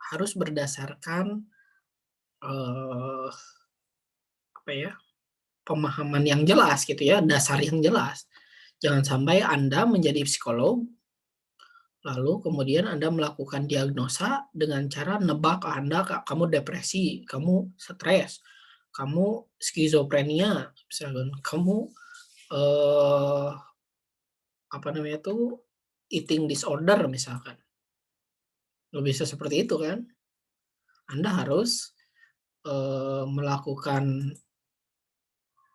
harus berdasarkan, eee, apa ya, pemahaman yang jelas gitu ya, dasar yang jelas. Jangan sampai Anda menjadi psikolog, lalu kemudian Anda melakukan diagnosa dengan cara nebak Anda kamu depresi, kamu stres, kamu skizofrenia, misalkan kamu, eee, apa namanya tuh, eating disorder misalkan. Nggak bisa seperti itu kan. Anda harus, melakukan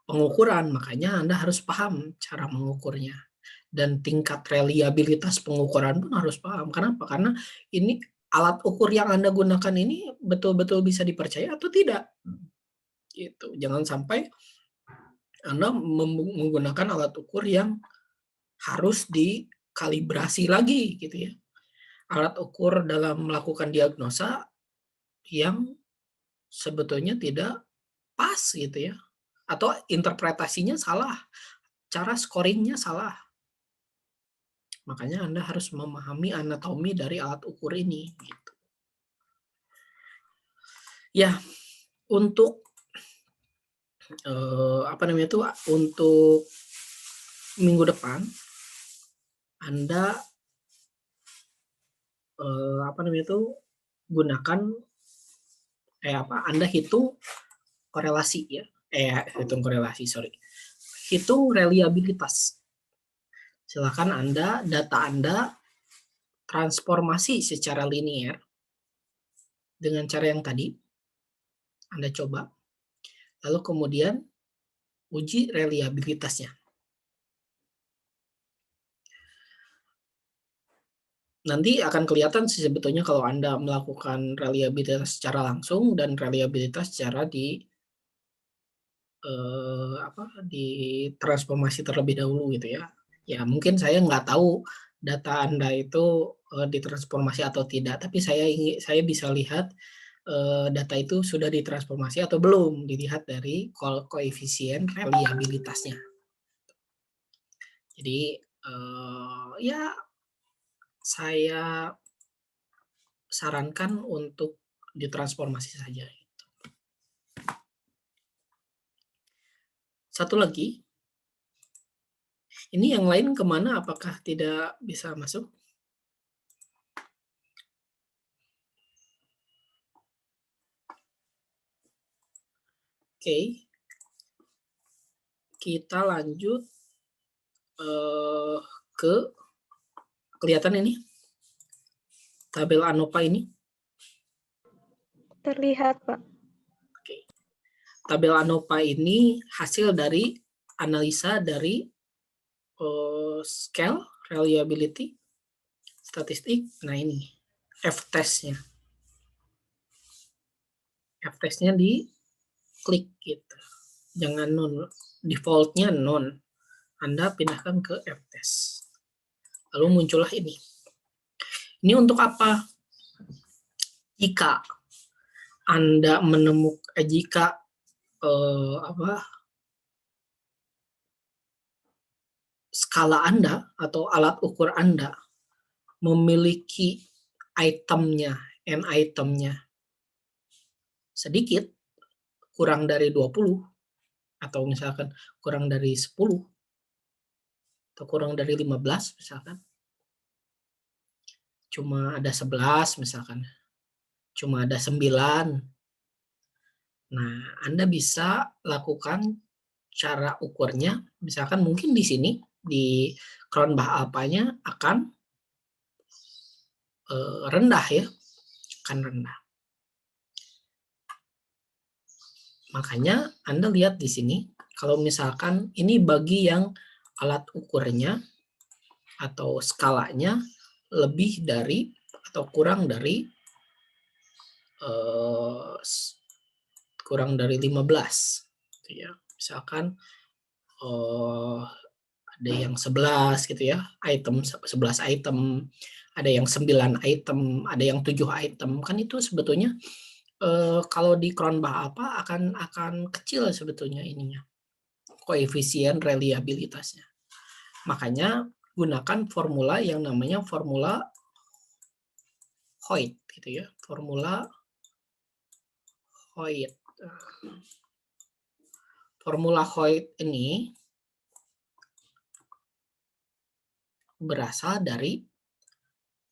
pengukuran, makanya Anda harus paham cara mengukurnya. Dan tingkat reliabilitas pengukuran pun harus paham. Kenapa? Karena ini alat ukur yang Anda gunakan ini betul-betul bisa dipercaya atau tidak, gitu. Jangan sampai Anda menggunakan alat ukur yang harus dikalibrasi lagi gitu ya. Alat ukur dalam melakukan diagnosa yang sebetulnya tidak pas gitu ya, atau interpretasinya salah, cara scoring-nya salah. Makanya Anda harus memahami anatomi dari alat ukur ini, gitu. Ya, untuk, apa namanya itu, untuk minggu depan Anda, apa namanya itu, gunakan Anda hitung korelasi ya, hitung korelasi, sorry, hitung reliabilitas. Silakan data Anda transformasi secara linear dengan cara yang tadi Anda coba, lalu kemudian uji reliabilitasnya. Nanti akan kelihatan sih sebetulnya kalau Anda melakukan reliabilitas secara langsung dan reliabilitas secara ditransformasi terlebih dahulu gitu ya. Ya mungkin saya nggak tahu data Anda itu, ditransformasi atau tidak, tapi saya bisa lihat, data itu sudah ditransformasi atau belum, dilihat dari koefisien reliabilitasnya. Jadi, ya saya sarankan untuk ditransformasi saja. Satu lagi, ini yang lain kemana? Apakah tidak bisa masuk? Oke, kita lanjut, ke kelihatan ini? Tabel ANOVA ini? Terlihat, Pak. Oke. Tabel ANOVA ini hasil dari analisa dari, scale, reliability, statistik. Nah ini, F-test-nya. F-test-nya diklik gitu. Jangan none, default-nya none. Anda pindahkan ke F-test. Lalu muncullah ini. Ini untuk apa? Jika Anda jika skala Anda atau alat ukur Anda memiliki itemnya, n itemnya sedikit, kurang dari 20, atau misalkan kurang dari 10, atau kurang dari 15 misalkan, cuma ada 11 misalkan, cuma ada 9. Nah, Anda bisa lakukan cara ukurnya, misalkan mungkin di sini, di Cronbach alpha-nya akan rendah ya, akan rendah. Makanya Anda lihat di sini, kalau misalkan ini bagi yang alat ukurnya atau skalanya lebih dari atau kurang dari 15 gitu ya. Misalkan ada yang 11 gitu ya, 11 item, ada yang 9 item, ada yang 7 item. Kan itu sebetulnya kalau di Cronbach apa akan kecil sebetulnya ininya, koefisien reliabilitasnya. Makanya gunakan formula yang namanya formula Hoyt gitu ya, formula Hoyt. Formula Hoyt ini berasal dari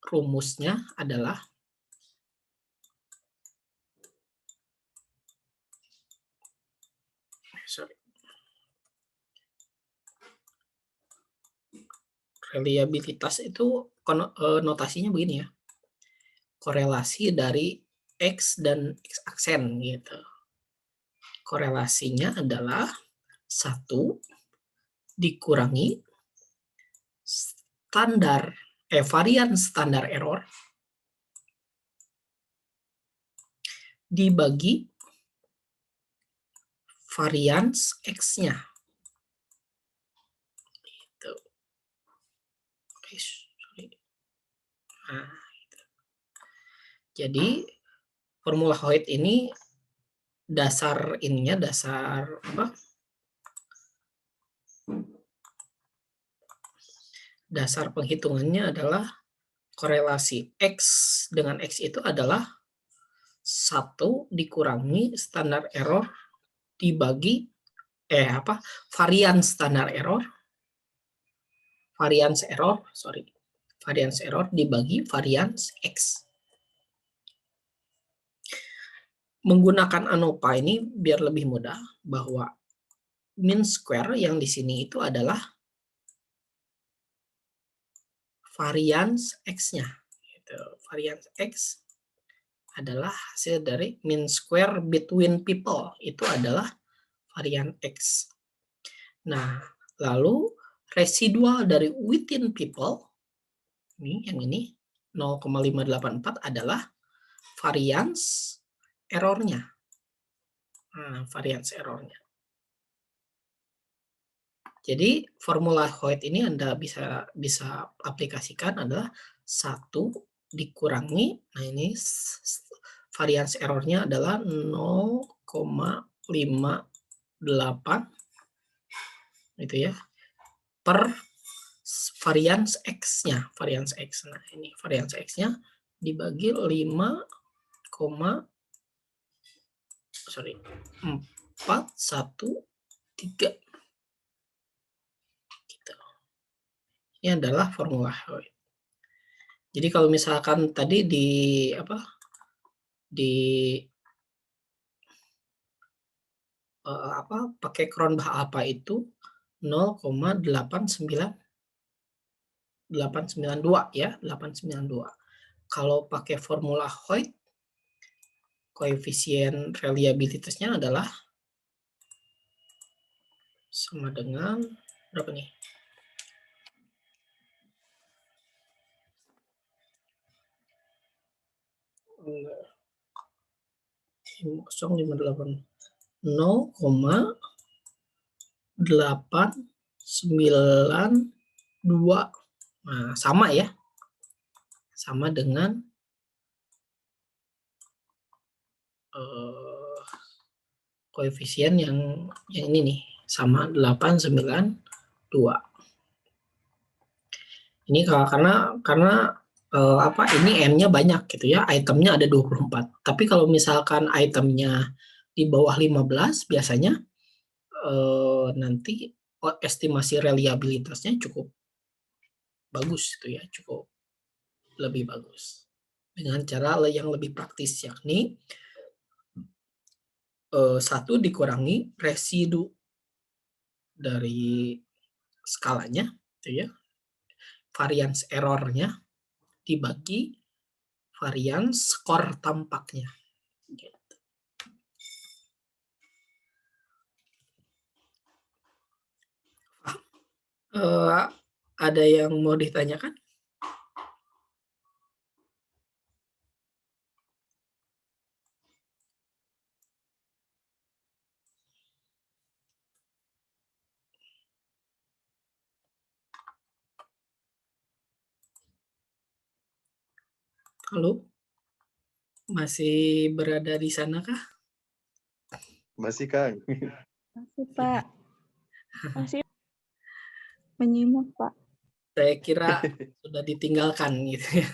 rumusnya adalah reliabilitas itu notasinya begini ya. Korelasi dari X dan X aksen gitu. Korelasinya adalah 1 dikurangi varian standar error dibagi varians X-nya. Gitu. Nah, gitu. Jadi formula Hoyt ini dasar apa? Dasar penghitungannya adalah korelasi X dengan X itu adalah 1 dikurangi standar error dibagi varian standar error, varians error dibagi varians X. Menggunakan ANOVA ini biar lebih mudah, bahwa mean square yang di sini itu adalah varians X-nya. Gitu. Varians X adalah hasil dari mean square between people, itu adalah varian X. Nah, lalu residual dari within people, yang ini 0,584 adalah varians errornya. Nah, varians errornya. Jadi formula Hoyt ini Anda bisa aplikasikan adalah 1 dikurangi, nah ini varians errornya adalah 0,58 gitu ya, per varians X-nya, varians X. Nah, ini varians X-nya dibagi 413. Gitu. Ini adalah formula Hoyt. Jadi kalau misalkan tadi pakai Cronbach apa itu 0,892 ya, 892. Kalau pakai formula Hoyt, koefisien reliabilitasnya adalah sama dengan berapa nih? 0,892. Nah, sama ya. Sama dengan koefisien yang ini nih, sama 892. Ini karena ini N-nya banyak gitu ya, itemnya ada 24. Tapi kalau misalkan itemnya di bawah 15 biasanya nanti estimasi reliabilitasnya cukup bagus gitu ya, cukup lebih bagus dengan cara yang lebih praktis, yakni 1 dikurangi residu dari skalanya gitu ya, varians errornya dibagi varians skor tampaknya. Gitu. Ada yang mau ditanyakan? Halo? Masih berada di sana kah? Masih, Kang. Masih, Pak. Masih menyimak, Pak. Saya kira sudah ditinggalkan gitu ya.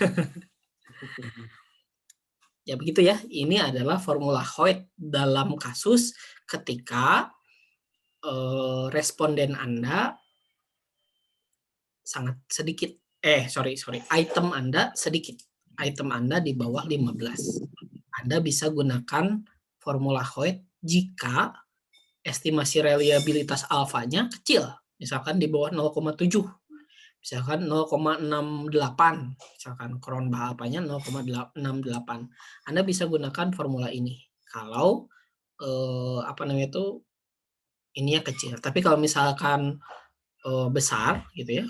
Ya begitu ya, ini adalah formula Hoyt dalam kasus ketika responden Anda sangat sedikit, item Anda sedikit. Item Anda di bawah 15. Anda bisa gunakan formula Hoyt jika estimasi reliabilitas alfanya kecil, misalkan di bawah 0,7. Misalkan 0,68, misalkan kron alfanya 0,68. Anda bisa gunakan formula ini. Kalau ininya kecil. Tapi kalau misalkan besar gitu ya,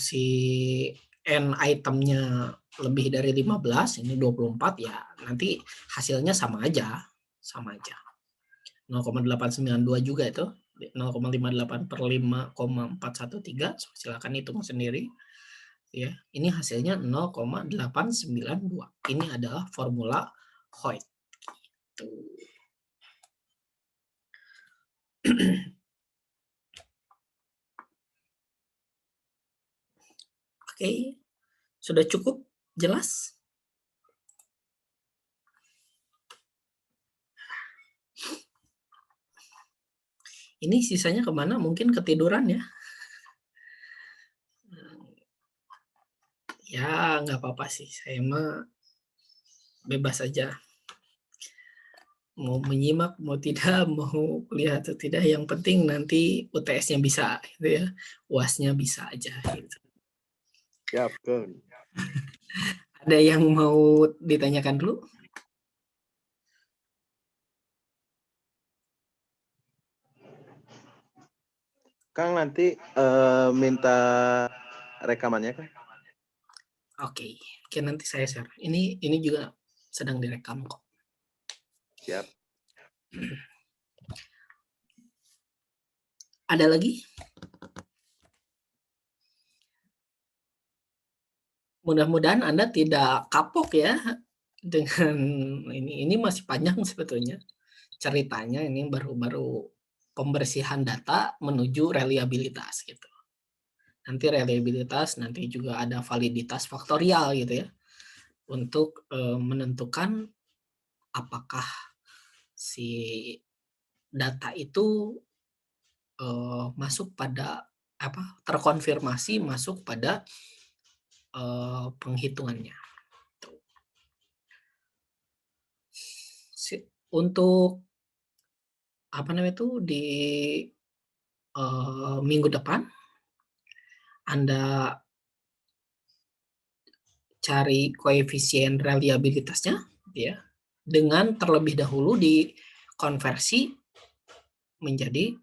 si n itemnya lebih dari 15, ini 24 ya, nanti hasilnya sama aja. 0,892 juga itu, 0,58 per 5,413, silakan hitung sendiri. Ya, ini hasilnya 0,892. Ini adalah formula Hoyt. Gitu. Oke, sudah cukup jelas? Ini sisanya kemana? Mungkin ketiduran ya? Ya, nggak apa-apa sih. Saya mah bebas aja. Mau menyimak, mau tidak, mau kuliah atau tidak. Yang penting nanti UTS-nya bisa, gitu ya. UAS-nya bisa aja. Gitu. Siap, Kang. Ada yang mau ditanyakan dulu? Kang nanti minta rekamannya, Kang. Oke, nanti saya share. Ini juga sedang direkam kok. Siap. Ada lagi? Mudah-mudahan Anda tidak kapok ya dengan ini masih panjang sebetulnya ceritanya. Ini baru pembersihan data menuju reliabilitas gitu. Nanti reliabilitas, nanti juga ada validitas faktorial gitu ya, untuk menentukan apakah si data itu masuk pada terkonfirmasi masuk pada penghitungannya. Untuk di minggu depan Anda cari koefisien reliabilitasnya ya, dengan terlebih dahulu dikonversi menjadi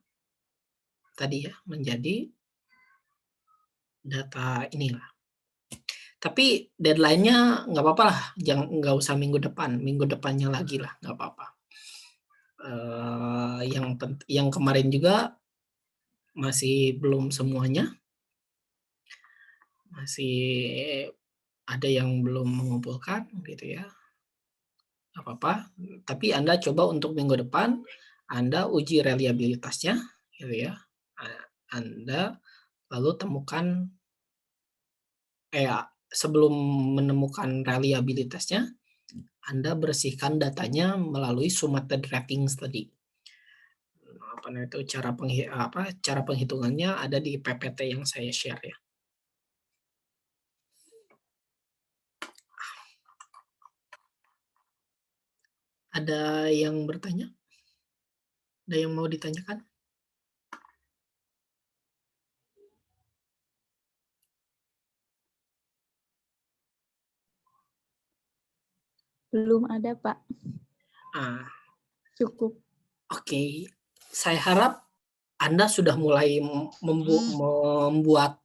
data inilah. Tapi deadline-nya nggak apa-apa lah, nggak usah minggu depannya lagi lah, nggak apa-apa. Yang kemarin juga masih belum semuanya, masih ada yang belum mengumpulkan gitu ya, nggak apa-apa. Tapi Anda coba untuk minggu depan Anda uji reliabilitasnya gitu ya. Anda lalu temukan sebelum menemukan reliabilitasnya, Anda bersihkan datanya melalui summated ratings tadi. Cara penghitungannya ada di PPT yang saya share ya. Ada yang bertanya? Ada yang mau ditanyakan? Belum ada, Pak. Cukup. Oke. Saya harap Anda sudah mulai membuat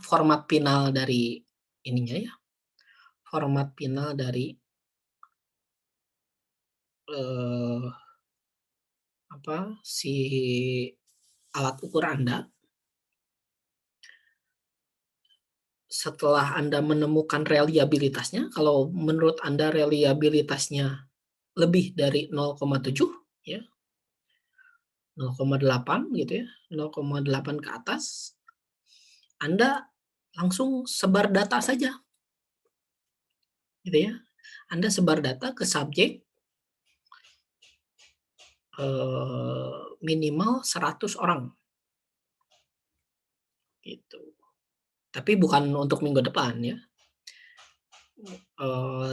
format final dari ininya ya. Format final dari si alat ukur Anda. Setelah Anda menemukan reliabilitasnya, kalau menurut Anda reliabilitasnya lebih dari 0,7 ya, 0,8 gitu ya, 0,8 ke atas, Anda langsung sebar data saja. gitu ya. Anda sebar data ke subjek minimal 100 orang gitu. Tapi bukan untuk minggu depan ya.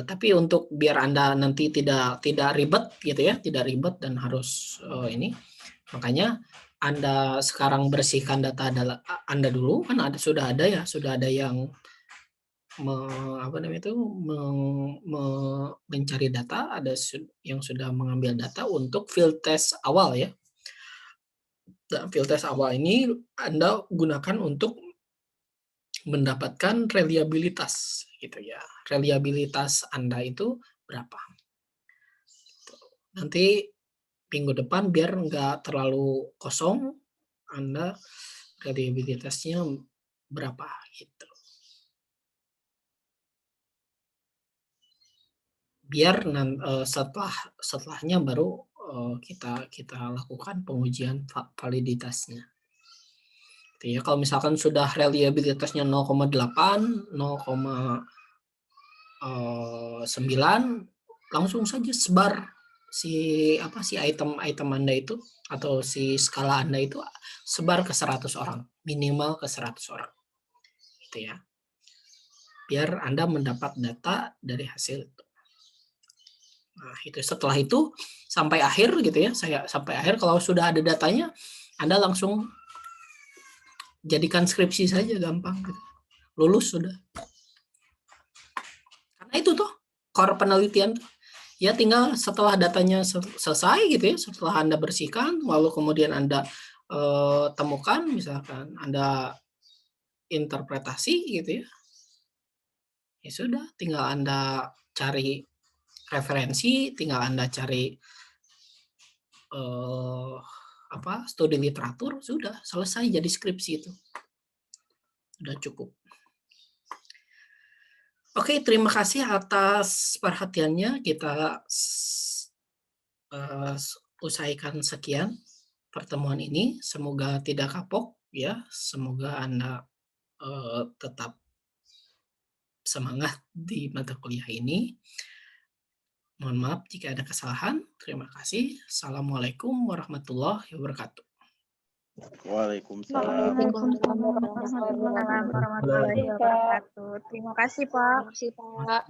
Tapi untuk biar Anda nanti tidak ribet gitu ya, tidak ribet dan harus ini, makanya Anda sekarang bersihkan data Anda dulu, kan sudah ada yang mencari data, ada yang sudah mengambil data untuk field test awal ya. Dan field test awal ini Anda gunakan untuk mendapatkan reliabilitas gitu ya. Reliabilitas Anda itu berapa? Nanti minggu depan biar nggak terlalu kosong, Anda reliabilitasnya berapa gitu. Biar setelahnya baru kita lakukan pengujian validitasnya. Ya, kalau misalkan sudah reliabilitasnya 0,8, 0,9, langsung saja sebar si item Anda itu atau si skala Anda itu sebar ke 100 orang, minimal ke 100 orang. Gitu ya. Biar Anda mendapat data dari hasil itu. Nah, itu setelah itu sampai akhir gitu ya, sampai akhir kalau sudah ada datanya, Anda langsung jadikan skripsi saja, gampang gitu. Lulus sudah. Karena itu tuh core penelitian tuh. Ya tinggal setelah datanya selesai gitu ya, setelah Anda bersihkan, lalu kemudian Anda temukan, misalkan Anda interpretasi gitu ya, ya sudah, tinggal Anda cari referensi, tinggal Anda cari studi literatur, sudah selesai jadi skripsi itu. Sudah cukup. Oke, terima kasih atas perhatiannya. Kita usaikan sekian pertemuan ini. Semoga tidak kapok ya. Semoga Anda tetap semangat di mata kuliah ini. Mohon maaf jika ada kesalahan. Terima kasih. Assalamualaikum warahmatullahi wabarakatuh. Waalaikumsalam. Waalaikumsalam warahmatullahi wabarakatuh. Terima kasih, Pak. Terima kasih, Pak.